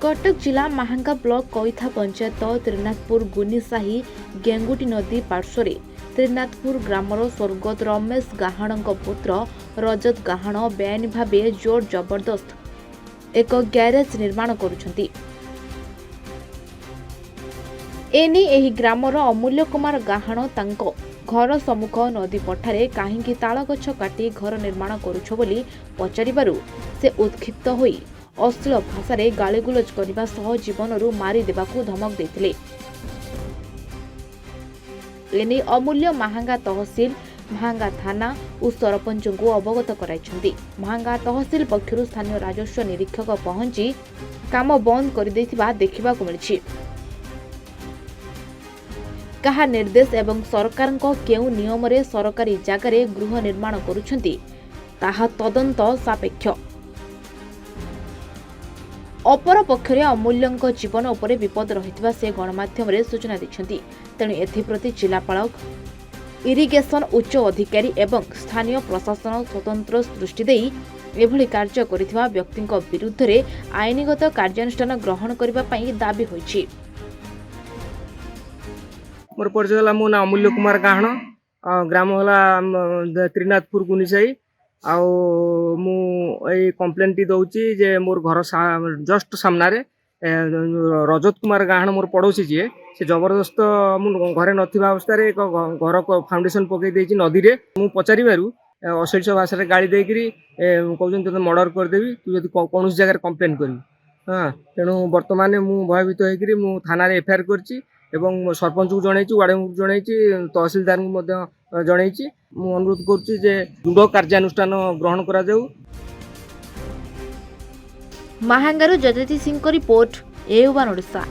कटक जिला महांगा ब्लॉक कईथा पंचायत त्रिनाथपुर गुनीसाही गेंगुटी नदी पार्श्व त्रिनाथपुर ग्रामर स्वर्गत रमेश गाहाण पुत्र रजत गाहाण बेआईन भाव जोर जबरदस्त एक ग्यारेज निर्माण करुछंती। एने एही ग्रामर अमूल्य कुमार गाहाण तांको घर सम्मुख नदी पठारे काहींकी ताल गछ काटी घर निर्माण करुछ बोली पचारिबारु से उत्क्षिप्त होई अश्लील भाषा गालीगुलज करने सह जीवनरू मारी देबाकू धमक देथिले। एने अमूल्य महांगा तहसील महांगा थाना और सरपंच को अवगत कराइछंती। महांगा तहसील पक्षरु स्थानीय राजस्व निरीक्षक पहुंची काम बंद कर देथिबा देखिबाकू मिलिछि। कहा निर्देश एवं सरकार केउ नियम रे सरकारी जागारे गृह निर्माण करुछंती ताहा तदंत सापेक्ष। अपर पक्षरे अमूल्यंक जीवन उपरे विपद रहितबा से गणमाध्यम रे सूचना दैछंती। तेणु एथिप्रति जिलापाल इरिगेशन उच्च अधिकारी एवं स्थानीय प्रशासन स्वतंत्र दृष्टि देई एभली कार्य करिथिबा व्यक्तिଙ୍କ विरुद्ध रे आईनगत कार्यानुष्ठान ग्रहण करिबा पई दाबी होईछि। मोर परिचय होला मो ना अमूल्य कुमार गाहाण ग्राम होला त्रिनाथपुर गुनीसाही आउ मु ए कंप्लेंट टी दउची जे मोर घर जस्ट सामना रे रजत कुमार गाहाण मोर पड़ोसी जे से जबरदस्त मु घरे नथिबा अवस्था रे एक घर फाउंडेशन पकई देछि नदी रे। मु पचारिबारु अश्लील भाषा रे गाली देकरी कहउछन त मर्डर कर देबी तू जदी कोनोस जगह कंप्लेंट करबी। हां तेणु वर्तमान मु भयभीत होइकरी मु थाना रे एफआईआर करछि एवं सरपंच को जनईछि वार्ड को जनईछि तहसीलदार को मध्य जनईछि। मु अनुरोध करछि जे दृढ़ कार्यानुष्ठान ग्रहण करा जाऊ। महांगारू जगती सिंह को रिपोर्ट ए1 ओडिशा।